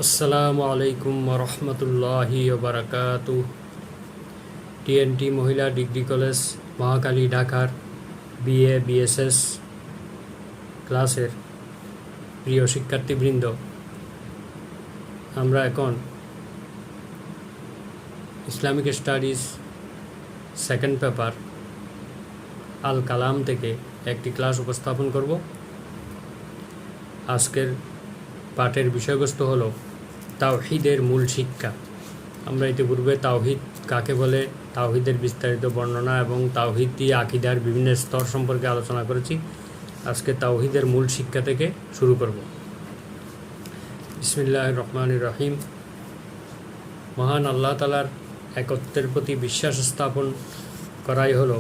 আসসালামু আলাইকুম রহমতুল্লাহি বারাকাতু। টিএনটি মহিলা ডিগ্রি কলেজ মহাখালী ঢাকার বিএ বিএসএস ক্লাসের প্রিয় শিক্ষার্থীবৃন্দ, আমরা এখন ইসলামিক স্টাডিজ সেকেন্ড পেপার আল কালাম থেকে একটি ক্লাস উপস্থাপন করব। আজকের পাঠের বিষয়বস্তু হলো তাওহীদের মূল শিক্ষা। আমরা ইতিপূর্বে তাওহীদ কাকে বলে, তাওহীদের বিস্তারিত বর্ণনা এবং তাওহীদি আকীদার বিভিন্ন স্তর সম্পর্কে আলোচনা করেছি। আজকে তাওহীদের মূল শিক্ষা থেকে শুরু করব। বিসমিল্লাহির রহমানির রহিম। মহান আল্লাহ তাআলার একত্বের প্রতি বিশ্বাস স্থাপন করাই হলো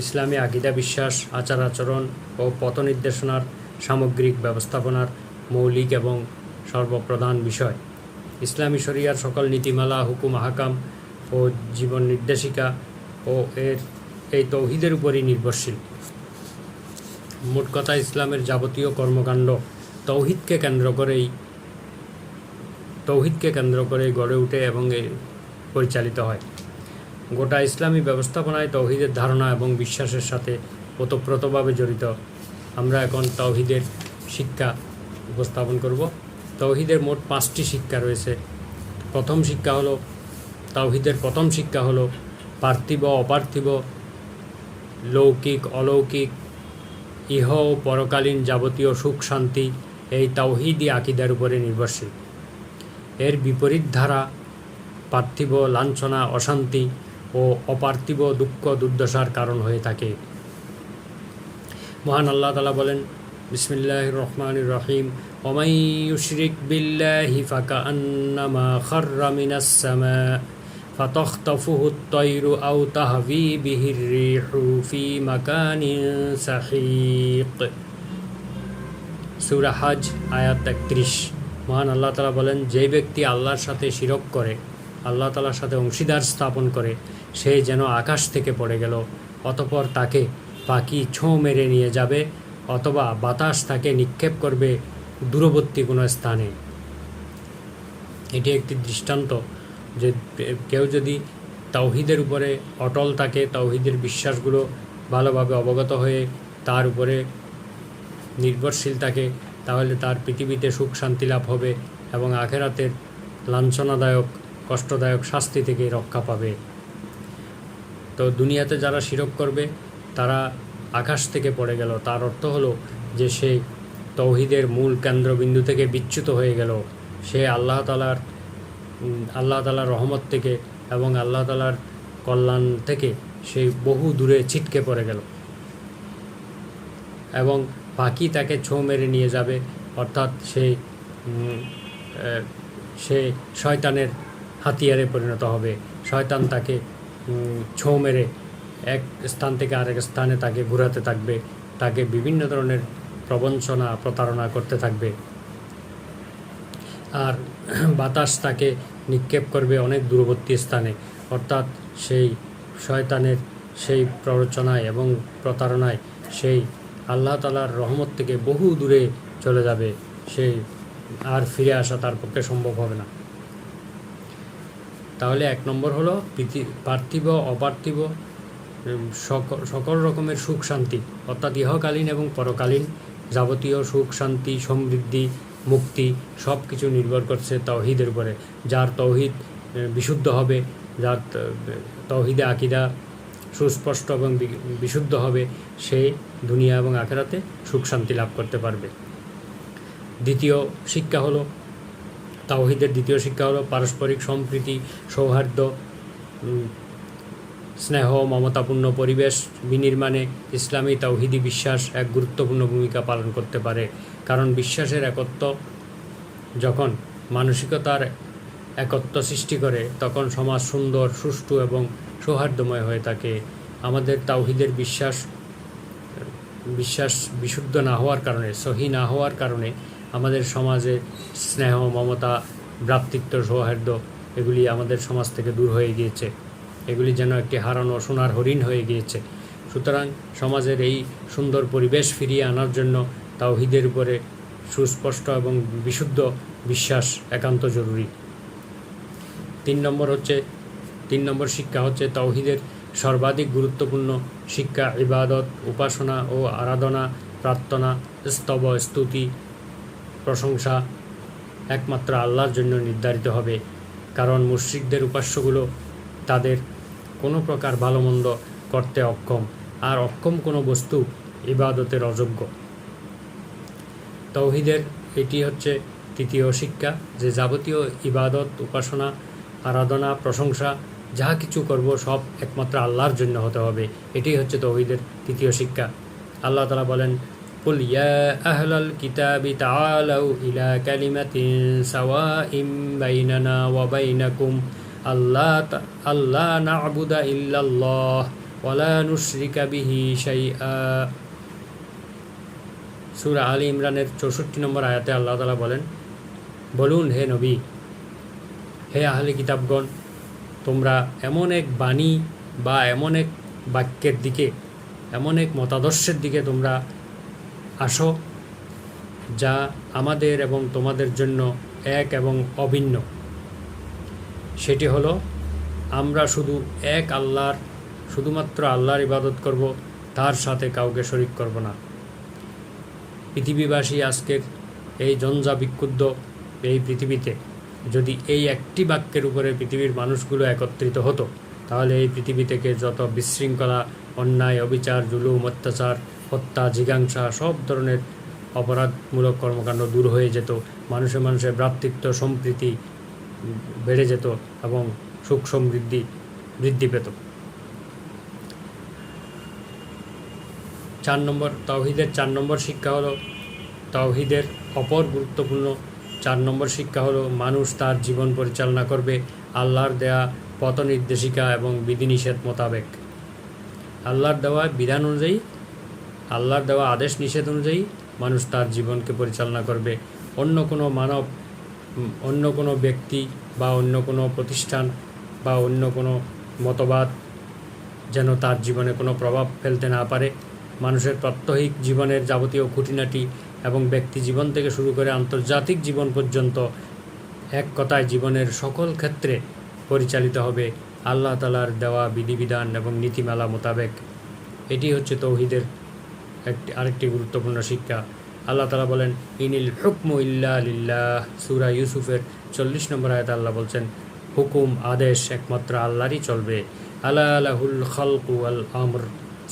ইসলামী আকীদা, বিশ্বাস, আচার আচরণ ও পথ নির্দেশনার সামগ্রিক ব্যবস্থাপনার মৌলিক এবং সর্বপ্রধান বিষয়। ইসলামী শরিয়ার সকল নীতিমালা, হুকুম, আহকাম ও জীবন নির্দেশিকা ও এই তৌহিদের উপরই নির্ভরশীল। মোট কথা, ইসলামের যাবতীয় কর্মকাণ্ড তৌহিদকে কেন্দ্র করেই গড়ে ওঠে এবং পরিচালিত হয়। গোটা ইসলামী ব্যবস্থাপনায় তৌহিদের ধারণা এবং বিশ্বাসের সাথে ওতপ্রোতভাবে জড়িত। আমরা এখন তৌহিদের শিক্ষা উপস্থাপন করব। তৌহিদের মোট 5টি শিক্ষা রয়েছে। তাওহীদের প্রথম শিক্ষা হলো পার্থিব অপার্থিব, লৌকিক অলৌকিক, ইহ ও পরকালীন যাবতীয় সুখ শান্তি এই তাওহীদি আকীদার উপরে নির্ভরশীল। এর বিপরীত ধারা পার্থিব লাঞ্ছনা, অশান্তি ও অপার্থিব দুঃখ দুর্দশার কারণ হয়ে থাকে। মহান আল্লাহ তাআলা বলেন, বিসমিল্লাহির রহমানির রহিম, ওয়ামান ইউশরিক বিল্লাহি ফাকান্নামা খাররা মিনাস সামা ফাতাখতাফুহুত তায়রু আও তাহবি বিহির রিহু ফি মাকানিন সাহিক। সূরা হজ আয়াত 31। মহান আল্লাহ তাআলা বলেন, যে ব্যক্তি আল্লাহর সাথে শিরক করে, আল্লাহ তাআলার সাথে অংশীদার স্থাপন করে, সে যেন আকাশ থেকে পড়ে গেল, অতঃপর তাকে পাখি ছোঁ মেরে নিয়ে যাবে অথবা বাতাস তাকে নিক্ষেপ করবে দূরবর্তী কোনো স্থানে। এটি একটি দৃষ্টান্ত যে কেউ যদি তাওহীদের উপরে অটল থাকে, তাওহীদের বিশ্বাসগুলো ভালোভাবে অবগত হয়ে তার উপরে নির্ভরশীল থাকে, তাহলে তার পৃথিবীতে সুখ শান্তি লাভ হবে এবং আখিরাতের লাঞ্ছনাদায়ক কষ্টদায়ক শাস্তি থেকে রক্ষা পাবে। তো দুনিয়াতে যারা শিরক করবে তারা আকাশ থেকে পড়ে গেল, তার অর্থ হলো যে সে তৌহীদের মূল কেন্দ্রবিন্দু থেকে বিচ্যুত হয়ে গেল। সে আল্লাহ তাআলার রহমত থেকে এবং আল্লাহ তাআলার কল্যাণ থেকে সে বহু দূরে ছিটকে পড়ে গেল এবং পাখি তাকে ছোঁ মেরে নিয়ে যাবে, অর্থাৎ সে শয়তানের হাতিয়ারে পরিণত হবে। শয়তান তাকে ছোঁ মেরে এক স্থান থেকে আরেক স্থানে তাকে ঘোরাতে থাকবে, তাকে বিভিন্ন ধরনের প্রবঞ্চনা প্রতারণা করতে থাকবে, আর বাতাস তাকে নিক্ষেপ করবে অনেক দূরবর্তী স্থানে। অর্থাৎ সেই শয়তানের সেই প্ররোচনায় এবং প্রতারণায় সেই আল্লাহ তাআলার রহমত থেকে বহু দূরে চলে যাবে, সেই আর ফিরে আসা তার পক্ষে সম্ভব হবে না। তাহলে 1 নম্বর হলো পার্থিব অপার্থিব সকল রকমের সুখ শান্তি, অর্থাৎ ইহকালীন এবং পরকালীন যাবতীয় সুখ শান্তি, সমৃদ্ধি, মুক্তি সব কিছু নির্ভর করছে তাওহীদের উপরে। যার তৌহীদ বিশুদ্ধ হবে, যার তাওহীদে আকীদা সুস্পষ্ট এবং বিশুদ্ধ হবে, সে দুনিয়া এবং আখিরাতে সুখ শান্তি লাভ করতে পারবে। তাওহীদের দ্বিতীয় শিক্ষা হলো পারস্পরিক সম্প্রীতি, সৌহার্দ্য, স্নেহ, মমতাপূর্ণ পরিবেশ বিনির্মাণে ইসলামী তাওহীদি বিশ্বাস এক গুরুত্বপূর্ণ ভূমিকা পালন করতে পারে। কারণ বিশ্বাসের একত্ব যখন মানসিকতার একত্ব সৃষ্টি করে, তখন সমাজ সুন্দর, সুষ্ঠু এবং সৌহার্দ্যময় হয়ে থাকে। আমাদের তাওহীদের বিশ্বাস বিশুদ্ধ না হওয়ার কারণে, সহি না হওয়ার কারণে আমাদের সমাজে স্নেহ, মমতা, ভ্রাতৃত্ব, সৌহার্দ্য এগুলি আমাদের সমাজ থেকে দূর হয়ে গিয়েছে। এগুলি যেন একটি হারানো সোনার হরিণ হয়ে গিয়েছে। সুতরাং সমাজের এই সুন্দর পরিবেশ ফিরিয়ে আনার জন্য তাওহীদের উপরে সুস্পষ্ট এবং বিশুদ্ধ বিশ্বাস একান্ত জরুরি। 3 নম্বর শিক্ষা হচ্ছে তাওহীদের সর্বাধিক গুরুত্বপূর্ণ শিক্ষা ইবাদত, উপাসনা ও আরাধনা, প্রার্থনা, স্তব, স্তুতি, প্রশংসা একমাত্র আল্লাহর জন্য নির্ধারিত হবে, কারণ মুশরিকদের উপাস্যগুলো তাদের কোনো প্রকার ভালো মন্দ করতে অক্ষম, আর অক্ষম কোনো বস্তু ইবাদতের অযোগ্য। তাওহীদের এটি হচ্ছে 3য় শিক্ষা, যে যাবতীয় ইবাদত, উপাসনা, আরাধনা, প্রশংসা যা কিছু করব সব একমাত্র আল্লাহর জন্য হতে হবে। এটাই হচ্ছে তাওহীদের 3য় শিক্ষা। আল্লাহ তাআলা বলেন, কুল ইয়া আহলাল কিতাবি তাআলাউ ইলা কালিমাতিন সাওয়াইম বাইনানা ওয়া বাইনাকুম আল্লা না'বুদা ইল্লাল্লাহ ওয়া লা নুশরিকা বিহি শাইআ। সূরা আলী ইমরানের 64 নম্বর আয়াতে আল্লাহ তাআলা বলেন, বলুন হে নবী, হে আহলে কিতাবগণ, তোমরা এমন এক বাণী বা এমন এক বাক্যের দিকে, এমন এক মতাদর্শের দিকে তোমরা আসো যা আমাদের এবং তোমাদের জন্য এক এবং অভিন্ন। সেটি হলো, আমরা শুধুমাত্র আল্লাহর ইবাদত করব, তার সাথে কাউকে শরীক করব না। পৃথিবীবাসী আজকের এই জঞ্জা বিক্ষুব্ধ এই পৃথিবীতে যদি এই একটি বাক্যের উপরে পৃথিবীর মানুষগুলো একত্রিত হতো, তাহলে এই পৃথিবী থেকে যত বিশৃঙ্খলা, অন্যায়, অবিচার, জুলুম, অত্যাচার, হত্যা, জিজ্ঞাসা, সব ধরনের অপরাধমূলক কর্মকাণ্ড দূর হয়ে যেত, মানুষে ভ্রাতৃত্ব সম্প্রীতি বেড়ে যেত এবং সুখ সমৃদ্ধি বৃদ্ধি পেত। 4 নম্বর শিক্ষা হলো তাওহীদের অপর গুরুত্বপূর্ণ 4 নম্বর শিক্ষা হলো মানুষ তার জীবন পরিচালনা করবে আল্লাহর দেয়া পথ নির্দেশিকা এবং বিধিনিষেধ মোতাবেক। আল্লাহর দেওয়া বিধান অনুযায়ী, আল্লাহর দেওয়া আদেশ নিষেধ অনুযায়ী মানুষ তার জীবনকে পরিচালনা করবে। অন্য কোনো ব্যক্তি বা অন্য কোনো প্রতিষ্ঠান বা অন্য কোনো মতবাদ যেন তার জীবনে কোনো প্রভাব ফেলতে না পারে। মানুষের প্রাত্যহিক জীবনের যাবতীয় খুঁটিনাটি এবং ব্যক্তি জীবন থেকে শুরু করে আন্তর্জাতিক জীবন পর্যন্ত এক কথায় জীবনের সকল ক্ষেত্রে পরিচালিত হবে আল্লাহ তাআলার দেওয়া বিধিবিধান এবং নীতিমালা মোতাবেক। এটি হচ্ছে তাওহীদের আরেকটি গুরুত্বপূর্ণ শিক্ষা। আল্লাহ তাআলা বলেন, ইনিল হুকমু ইল্লা লিল্লাহ। সূরা ইউসুফের 40 নম্বর আয়াতে আল্লাহ বলছেন, হুকুম, আদেশ একমাত্র আল্লাহরই চলবে। আলা লাহুল খালকু ওয়াল আমর।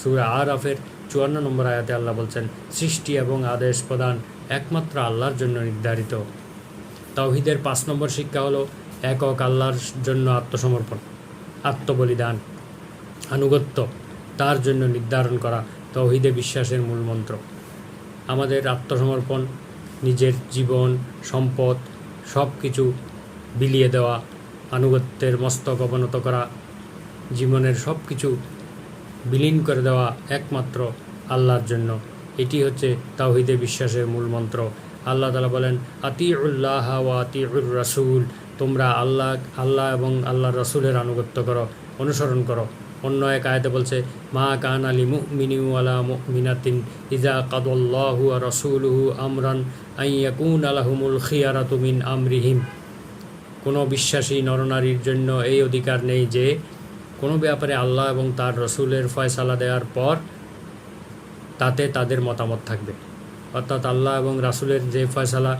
সূরা আরাফের 54 নম্বর আয়াতে আল্লাহ বলছেন, সৃষ্টি এবং আদেশ প্রদান একমাত্র আল্লাহর জন্য নির্ধারিত। তাওহীদের 5 নম্বর শিক্ষা হলো একক আল্লাহর জন্য আত্মসমর্পণ, আত্মবলিদান, আনুগত্য তার জন্য নির্ধারণ করা তাওহীদে বিশ্বাসের মূল মন্ত্র। আমাদের আত্মসমর্পণ, নিজের জীবন, সম্পদ সব কিছু বিলিয়ে দেওয়া, আনুগত্যের মস্তক অবনত করা, জীবনের সব কিছু বিলীন করে দেওয়া একমাত্র আল্লাহর জন্য। এটি হচ্ছে তাওহীদে বিশ্বাসের মূল মন্ত্র। আল্লাহ তাআলা বলেন, আতিউল্লাহ ওয়া আতিউর রাসূল। তোমরা আল্লাহ এবং আল্লাহর রাসূলের আনুগত্য করো, অনুসরণ করো। অন্য এক আয়াতে বলছে, মা কানা লিল মুমিনিন ওয়ালা মুমিনাতিন ইযা কাদাল্লাহু ওয়া রাসূলুহু আমরান আন ইয়াকুনা লাহুমুল খিয়ারাতু মিন আমরিহিম। কোনো বিশ্বাসী নরনারীর জন্য এই অধিকার নেই যে কোনো ব্যাপারে আল্লাহ এবং তার রসুলের ফয়সালা দেওয়ার পর তাতে তাদের মতামত থাকবে। অর্থাৎ আল্লাহ এবং রাসূলের যে ফয়সালা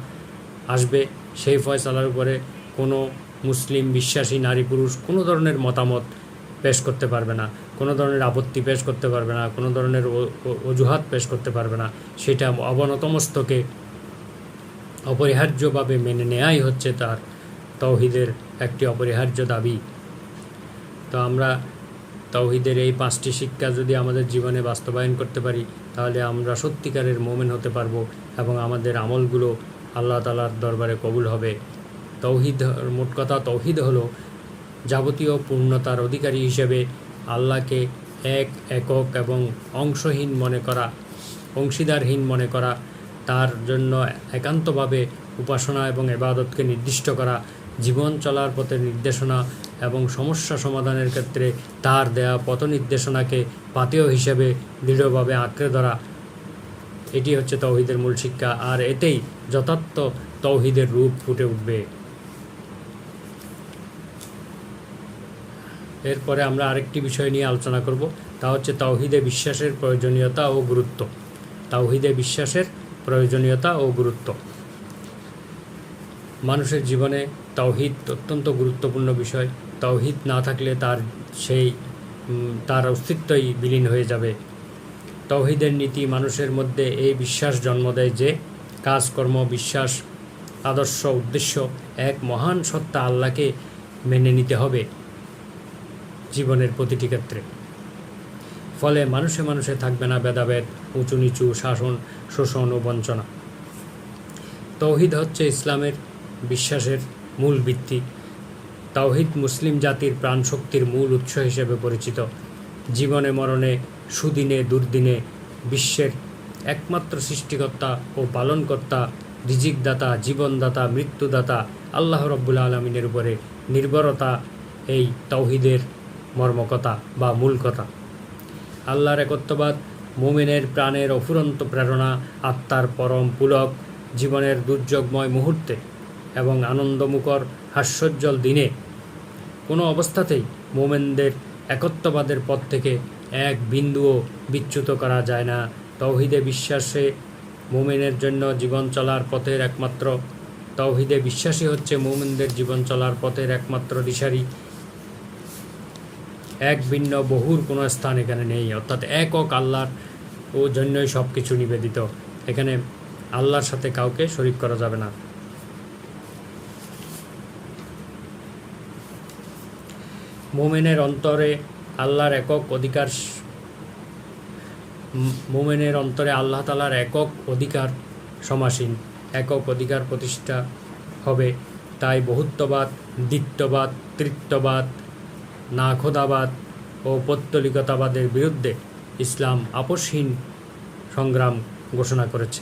আসবে সেই ফয়সালার উপরে কোনো মুসলিম বিশ্বাসী নারী পুরুষ কোনো ধরনের মতামত পেশ করতে পারবে না, কোনো ধরনের আপত্তি পেশ করতে পারবে না, কোনো ধরনের অজুহাত পেশ করতে পারবে না। সেটা অবনতমস্তকে অপরিহার্যভাবে মেনে নেওয়াই হচ্ছে তার তাওহীদের একটি অপরিহার্য দাবি। তো আমরা তাওহীদের এই 5টি শিক্ষা যদি আমাদের জীবনে বাস্তবায়ন করতে পারি, তাহলে আমরা সত্যিকারের মুমিন হতে পারবো এবং আমাদের আমলগুলো আল্লাহ তাআলার দরবারে কবুল হবে। তাওহীদ, মোট কথা তাওহীদ হলো যাবতীয় পূর্ণতার অধিকারী হিসেবে আল্লাহকে একক এবং অংশহীন মনে করা, অংশীদারহীন মনে করা, তার জন্য একান্তভাবে উপাসনা এবং ইবাদতকে নির্দিষ্ট করা, জীবন চলার পথে নির্দেশনা এবং সমস্যা সমাধানের ক্ষেত্রে তার দেয়া পথ নির্দেশনাকে পাথেয় হিসেবে দৃঢ়ভাবে আঁকড়ে ধরা, এটি হচ্ছে তৌহিদের মূল শিক্ষা, আর এতেই যথার্থ তৌহিদের রূপ ফুটে উঠবে। এরপরে আমরা আরেকটি বিষয় নিয়ে আলোচনা করব, তা হচ্ছে তাওহীদে বিশ্বাসের প্রয়োজনীয়তা ও গুরুত্ব। তাওহীদে বিশ্বাসের প্রয়োজনীয়তা ও গুরুত্ব। মানুষের জীবনে তাওহীদ অত্যন্ত গুরুত্বপূর্ণ বিষয়। তাওহীদ না থাকলে তার অস্তিত্বই বিলীন হয়ে যাবে। তাওহীদের নীতি মানুষের মধ্যে এই বিশ্বাস জন্ম দেয় যে কাজকর্ম, বিশ্বাস, আদর্শ, উদ্দেশ্য এক মহান সত্তা আল্লাহকে মেনে নিতে হবে জীবনের প্রতিটি ক্ষেত্রে। ফলে মানুষে মানুষে থাকবে না ভেদাভেদ, উঁচু নিচু, শাসন, শোষণ ও বঞ্চনা। তাওহীদ হচ্ছে ইসলামের বিশ্বাসের মূল ভিত্তি। তাওহীদ মুসলিম জাতির প্রাণশক্তির মূল উৎস হিসেবে পরিচিত। জীবনে মরণে, সুদিনে দুর্দিনে বিশ্বের একমাত্র সৃষ্টিকর্তা ও পালনকর্তা, রিজিকদাতা, জীবনদাতা, মৃত্যুদাতা আল্লাহ রাব্বুল আলামিনের উপরে নির্ভরতা এই তাওহীদের মর্মকথা বা মূল কথা। আল্লাহর একত্ববাদ মুমিনের প্রাণের অফুরন্ত প্রেরণা, আত্মার পরম পুলক। জীবনের দুর্যোগময় মুহূর্তে এবং আনন্দমুখর হাস্যোজ্জ্বল দিনে কোনো অবস্থাতেই মুমিনদের একত্ববাদের পথ থেকে এক বিন্দুও বিচ্যুত করা যায় না। তাওহীদে বিশ্বাসে মুমিনের জন্য জীবন চলার পথের একমাত্র তাওহীদে বিশ্বাসী হচ্ছে মুমিনদের জীবন চলার পথের একমাত্র দিশারি। এক ভিন্ন বহুর কোনো স্থান এখানে নেই, অর্থাৎ একক আল্লাহর ও জন্যই সব কিছু নিবেদিত। এখানে আল্লাহর সাথে কাউকে শরীক করা যাবে না। মুমিনের অন্তরে আল্লাহর একক অধিকার, মুমিনের অন্তরে আল্লাহ তাআলার একক অধিকার সমাসীন, একক অধিকার প্রতিষ্ঠা হবে। তাই বহুত্ববাদ, দ্বিত্ববাদ, তৃত্ববাদ, নাখোদাবাদ ও পৌত্তলিকতাবাদের বিরুদ্ধে ইসলাম আপোষহীন সংগ্রাম ঘোষণা করেছে।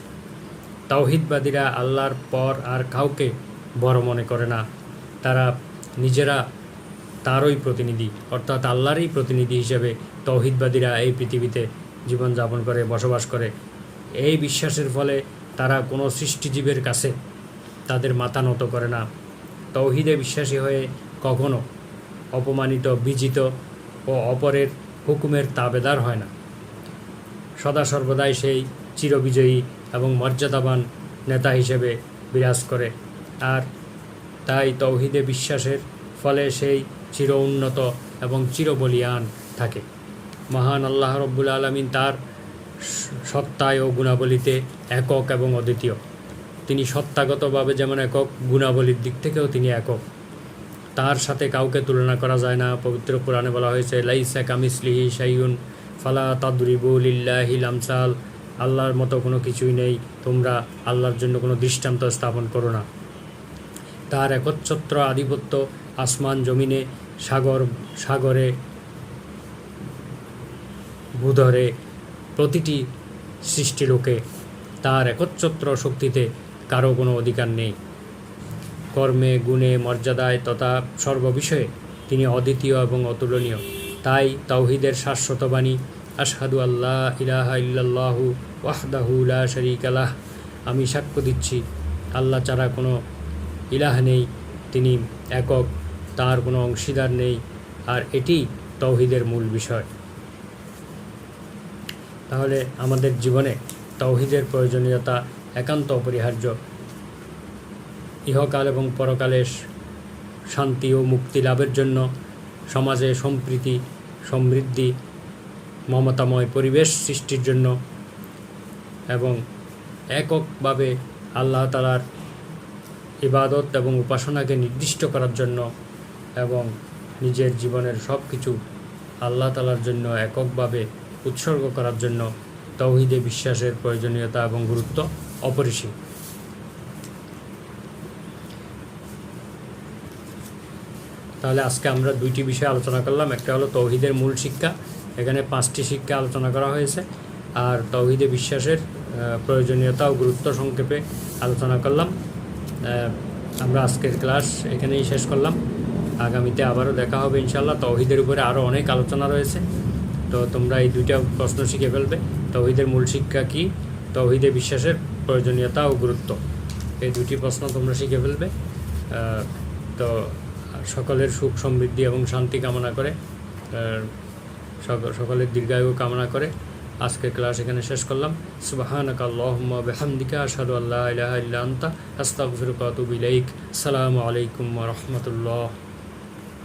তাওহীদবাদীরা আল্লাহর পর আর কাউকে বড় মনে করে না। তারা নিজেরা তারই প্রতিনিধি, অর্থাৎ আল্লাহরই প্রতিনিধি হিসেবে তাওহীদবাদীরা এই পৃথিবীতে জীবনযাপন করে, বসবাস করে। এই বিশ্বাসের ফলে তারা কোনো সৃষ্টিজীবের কাছে তাদের মাথা নত করে না। তাওহীদে বিশ্বাসী হয়ে কখনো অপমানিত, বিজিত ও অপরের হুকুমের তাবেদার হয় না। সদা সর্বদাই সেই চিরবিজয়ী এবং মর্যাদাবান নেতা হিসেবে বিরাজ করে। আর তাই তাওহীদে বিশ্বাসের ফলে সেই চির উন্নত এবং চিরবলিয়ান থাকে। মহান আল্লাহ রাব্বুল আলামিন তার সত্তায় ও গুণাবলীতে একক এবং অদ্বিতীয়। তিনি সত্তাগতভাবে যেমন একক, গুণাবলীর দিক থেকেও তিনি একক। তার সাথে কাউকে তুলনা করা যায় না। পবিত্র কোরআনে বলা হয়েছে, লাইসা কামিসলিহি শাইউন ফালা তাদরিবু লিল্লাহিল আমসাল। আল্লাহর মতো কোনো কিছুই নেই, তোমরা আল্লাহর জন্য কোনো দৃষ্টান্ত স্থাপন করো না। তার একচ্ছত্র আধিপত্য আসমান জমিনে, সাগরে, ভূধরে, প্রতিটি সৃষ্টিলোকে তার একচ্ছত্র শক্তিতে কারো কোনো অধিকার নেই। কর্মে, গুণে, মর্যাদায় তথা সর্ববিষয়ে তিনি অদ্বিতীয় এবং অতুলনীয়। তাই তাওহীদের শাশ্বত বাণী, আশহাদু আল্লা ইলাহা ইল্লাল্লাহু ওয়াহদাহু লা শারীকা লাহ, আমি সাক্ষ্য দিচ্ছি আল্লাহ ছাড়া কোনো ইলাহ নেই, তিনি একক, তার কোনো অংশীদার নেই। আর এটি তাওহীদের মূল বিষয়। তাহলে আমাদের জীবনে তাওহীদের প্রয়োজনীয়তা একান্ত অপরিহার্য। ইহকাল এবং পরকালে শান্তি ও মুক্তি লাভের জন্য, সমাজে সম্প্রীতি, সমৃদ্ধি, মমতাময় পরিবেশ সৃষ্টির জন্য এবং এককভাবে আল্লাহ তাআলার ইবাদত এবং উপাসনাকে নির্দিষ্ট করার জন্য এবং নিজের জীবনের সব কিছু আল্লাহ তাআলার জন্য এককভাবে উৎসর্গ করার জন্য তাওহীদে বিশ্বাসের প্রয়োজনীয়তা এবং গুরুত্ব অপরিসীম। তাহলে আজকে আমরা দুইটি বিষয় আলোচনা করলাম। একটা হলো তাওহীদের মূল শিক্ষা, এখানে 5টি শিক্ষা আলোচনা করা হয়েছে। আর তাওহীদে বিশ্বাসের প্রয়োজনীয়তা ও গুরুত্ব সংক্ষেপে আলোচনা করলাম। আমরা আজকের ক্লাস এখানেই শেষ করলাম। আগামীতে আবারও দেখা হবে ইনশাআল্লাহ। তাওহীদের উপরে আরও অনেক আলোচনা রয়েছে, তো তোমরা এই দুইটা প্রশ্ন শিখে ফেলবে। তাওহীদের মূল শিক্ষা কী, তাওহীদে বিশ্বাসের প্রয়োজনীয়তা ও গুরুত্ব। এই দুটি প্রশ্ন তোমরা শিখে ফেলবে। তো সকলের সুখ সমৃদ্ধি এবং শান্তি কামনা করে, সকলের দীর্ঘায়ু কামনা করে আজকের ক্লাস এখানে শেষ করলাম। সুবহানাকা আল্লাহুম্মা বিহামদিকা আশহাদু আল্লা ইলাহা ইল্লা আনতা আস্তাগফিরুকা ওয়া আতুবু ইলাইক। আসসালামু আলাইকুম ওয়া রাহমাতুল্লাহ।